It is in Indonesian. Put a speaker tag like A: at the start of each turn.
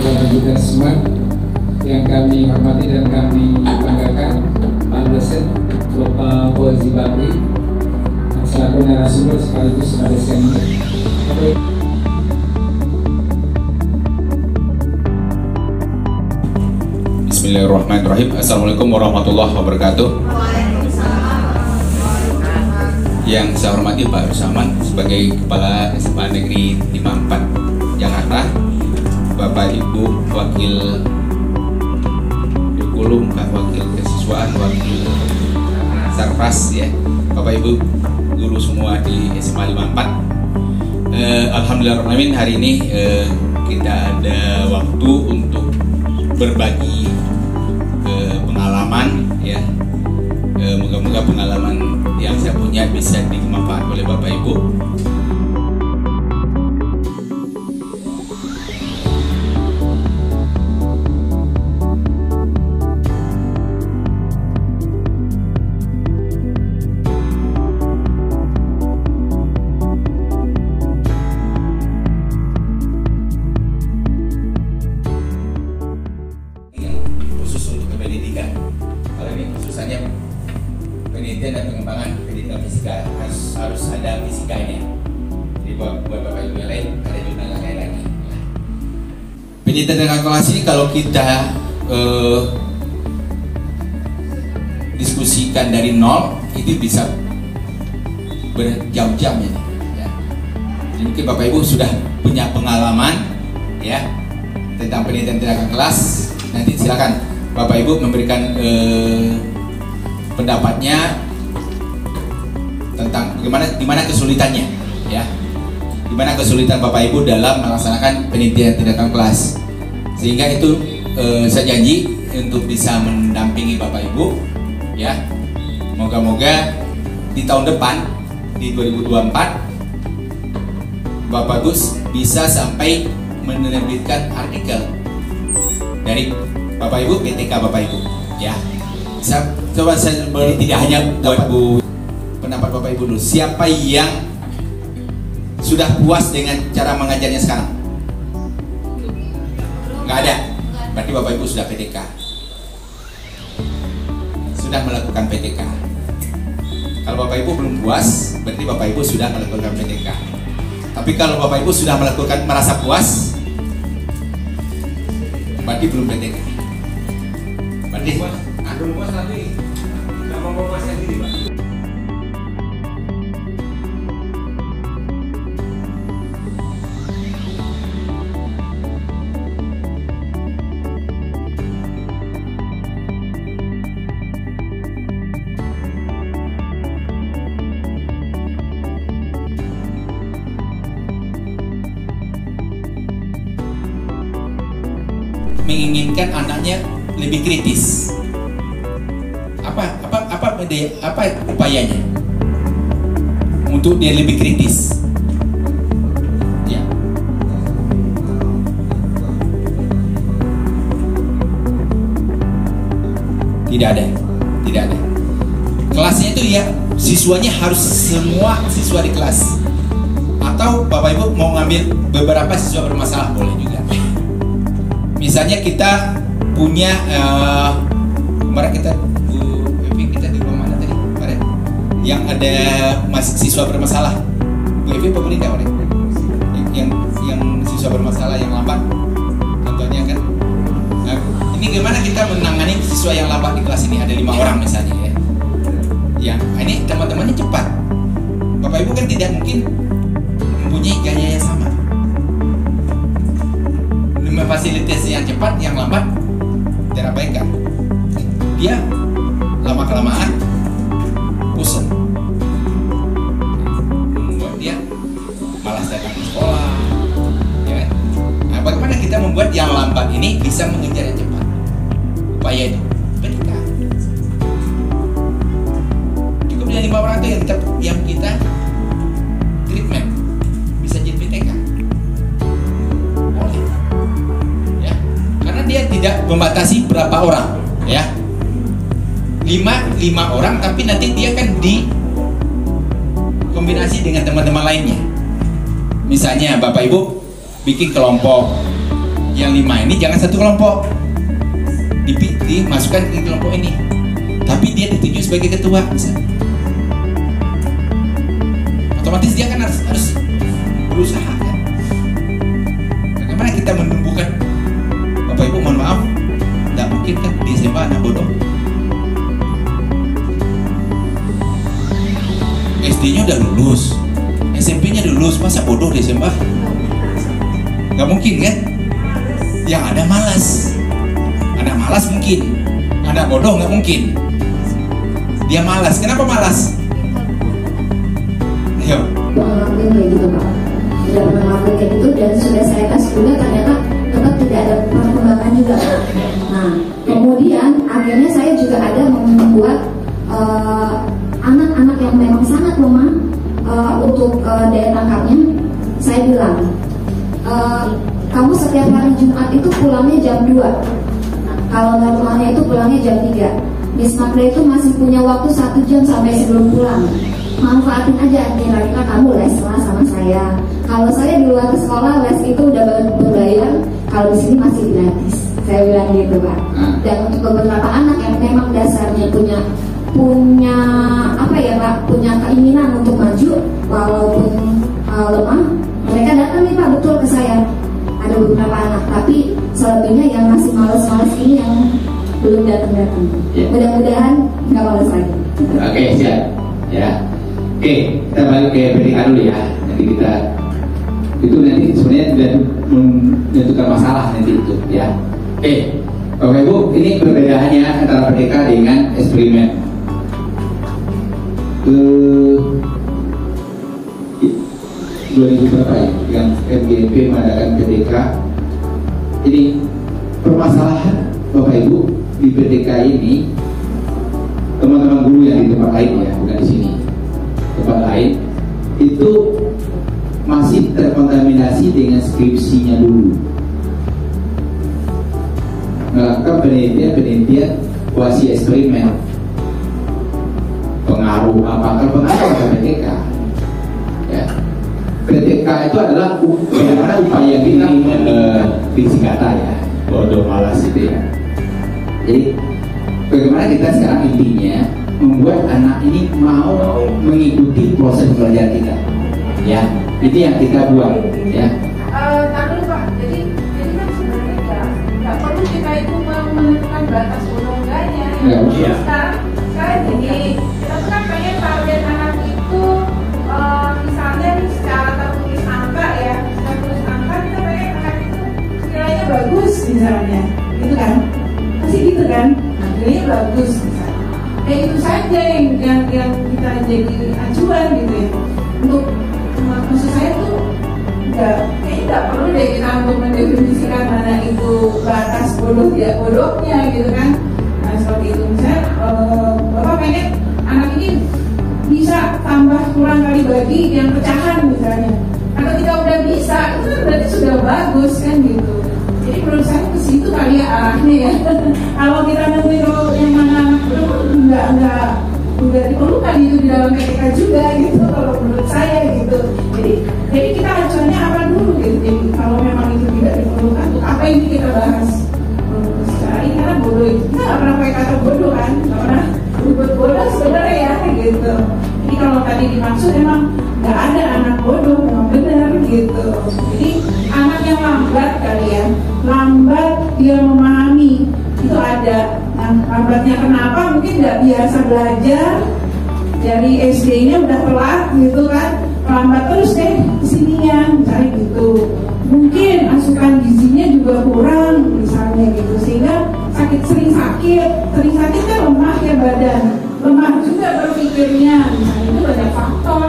A: Bapak juga semua yang kami hormati dan kami banggakan, Pak Dosen Bapak Fauzi Bakri selaku narasumber sekaligus dosen.
B: Bismillahirrahmanirrahim. Assalamualaikum warahmatullahi wabarakatuh. Yang saya hormati Pak Rusaman sebagai Kepala SMA Negeri 54 Jakarta, Bapak Ibu Wakil Kurikulum, Wakil Kesiswaan, Wakil Sarpras, ya, Bapak Ibu guru semua di SMA 54. Alhamdulillahirrahmanirrahim, hari ini kita ada waktu untuk berbagi pengalaman, ya. Moga-moga pengalaman yang saya punya bisa dimanfaatkan oleh Bapak Ibu. Khusus untuk pendidikan, kalau ini khususannya penelitian dan pengembangan pendidikan fisika, harus ada fisikanya. Jadi buat Bapak Ibu yang lain ada jurnal lain lagi. Penelitian dan kalkulasi ini kalau kita diskusikan dari nol itu bisa berjam-jam ini. Ya. Jadi mungkin Bapak Ibu sudah punya pengalaman, ya, tentang penelitian tindakan kelas. Nanti silakan Bapak Ibu memberikan pendapatnya tentang gimana kesulitannya, ya, gimana kesulitan Bapak Ibu dalam melaksanakan penelitian tindakan kelas, sehingga itu saya janji untuk bisa mendampingi Bapak Ibu, ya. Moga-moga di tahun depan di 2024 Bapak Ibu bisa sampai menerbitkan artikel dari Bapak Ibu, PTK Bapak Ibu, ya. Coba saya tidak hanya buat pendapat Bapak Ibu dulu. Siapa yang sudah puas dengan cara mengajarnya sekarang? Nggak ada. Berarti Bapak Ibu sudah PTK. Sudah melakukan PTK. Kalau Bapak Ibu belum puas, berarti Bapak Ibu sudah melakukan PTK. Tapi kalau Bapak Ibu sudah merasa puas, berarti belum PTK. Berarti belum puas lagi, nggak mau puas lagi, Pak. Menginginkan anaknya lebih kritis. Apa upayanya untuk dia lebih kritis? Ya. Tidak ada. Kelasnya itu ya siswanya harus semua siswa di kelas. Atau Bapak Ibu mau ngambil beberapa siswa bermasalah boleh juga. Misalnya kita punya kemarin kita di rumah mana tadi kemarin yang ada siswa bermasalah, Bu Evi pemerintah orang yang siswa bermasalah yang lambat contohnya kan. Nah, ini gimana kita menangani siswa yang lambat di kelas ini? Ada 5 orang misalnya, ya. Yang ini teman-temannya cepat. Bapak Ibu kan tidak mungkin mempunyai gaya yang sama. Memfasilitasi yang cepat, yang lambat terabaikan. Dia lama-kelamaan bosan, membuat dia malas datang ke sekolah, ya kan? Nah, bagaimana kita membuat yang lambat ini bisa mengejar yang cepat? Upaya itu PTK. Cukup dengan 5 orang itu yang kita treatment bisa jadi PTK. Boleh, ya, karena dia tidak membatasi berapa orang, ya. 5 orang, tapi nanti dia kan dikombinasi dengan teman-teman lainnya. Misalnya Bapak Ibu bikin kelompok yang 5 ini jangan satu kelompok, dimasukkan ke kelompok ini, tapi dia ditunjuk sebagai ketua misalnya. Otomatis dia kan harus berusaha kan. Bagaimana kita menumbuhkan? Bapak Ibu mohon maaf, tidak mungkin kan di SMA anak bodoh. SD-nya udah lulus, SMP-nya lulus, masa bodoh di SMA? Gak mungkin kan? Yang ada malas. Anak malas mungkin, anak bodoh nggak mungkin. Dia malas. Kenapa malas? Ayo.
C: Ngelakuin kayak gitu Pak. Sudah pernah ngelakuin kayak gitu dan sudah saya kasih juga, ternyata tetap tidak ada perkembangan juga. Nah, kemudian akhirnya saya juga ada membuat anak-anak yang memang sangat lemah untuk daya tangkapnya. Saya bilang, kamu setiap hari Jumat itu pulangnya jam 2. Kalau normalnya itu pulangnya jam 3. Miss Magda itu masih punya waktu 1 jam sampai sebelum pulang. Manfaatin aja, kira-kira kamu les lah sama saya. Kalau saya di luar sekolah les itu udah berbayar, kalau di sini masih gratis. Saya bilang gitu Pak. Dan untuk beberapa anak yang memang dasarnya punya apa ya Pak, punya keinginan untuk maju walaupun lemah, mereka datang nih Pak, betul ke saya. Ada beberapa anak, tapi selebihnya yang masih malas-malas ini yang belum datang-datang. Mudah-mudahan nggak malas lagi.
D: Oke, siap. Ya. Oke, kita balik ke PDK dulu ya. Nanti kita itu nanti sebenarnya sudah menentukan masalah nanti itu ya. Oke, Bapak Ibu, ini perbedaannya antara PDK dengan eksperimen. 2000 berapa ya? Yang MGMP mengadakan PDK. Jadi permasalahan Bapak Ibu di PDK ini, teman-teman guru yang di tempat lain ya, bukan di sini, tempat lain itu masih terkontaminasi dengan skripsinya dulu, melakukan penelitian kuasi eksperimen, pengaruh apa, kalau pengaruh ke PDK ya. PDK itu adalah bagaimana upaya kita fiksi kata ya, bodoh malas itu ya. Jadi bagaimana kita sekarang intinya membuat anak ini mau mengikuti proses belajar kita, ya. Ini yang kita buat, ya.
E: Tapi Pak, jadi kan sebenarnya nggak perlu kita itu menentukan batas bodoh enggaknya.
D: Ya.
E: Sekarang gini, kita tuh kan pengen target anak itu misalnya nih secara tertulis angka ya, secara tulis angka kita pengen anak itu nilainya bagus misalnya, gitu kan? Pasti gitu kan? Nilainya bagus misalnya. Itu saja yang kita jadi acuan gitu ya. Untuk maksud saya tuh nggak perlu deh kita untuk mendefinisikan mana itu batas bodoh ya bodohnya gitu kan. Nah seperti itu misalnya Bapak pengen anak ini bisa tambah kurang kali bagi yang pecahan misalnya. Nah ketika udah bisa itu kan berarti sudah bagus kan gitu. Jadi menurut saya ke situ kali ya arahnya ya. Kalau kita nemuin yang mana anak bodoh nggak udah diperlukan itu di dalam PDK juga gitu kalau menurut saya gitu. Jadi kita acuannya apa dulu gitu. Jadi kalau memang itu tidak diperlukan, untuk apa ini kita bahas? Secara ini karena bodoh itu kita nggak pernah pakai kata bodoh kan, nggak pernah berbuat bodoh sebenarnya ya gitu. Jadi kalau tadi dimaksud emang nggak ada anak bodoh, memang benar gitu. Jadi anak yang lambat kali ya, lambat dia memahami itu ada. Nah, lambatnya kenapa? Mungkin nggak biasa belajar dari SD-nya udah telat gitu kan, lambat terus deh kesininya misalnya gitu. Mungkin asupan gizinya juga kurang misalnya gitu, sehingga sering sakit kan lemah ya badan, lemah juga berpikirnya, misalnya itu banyak faktor.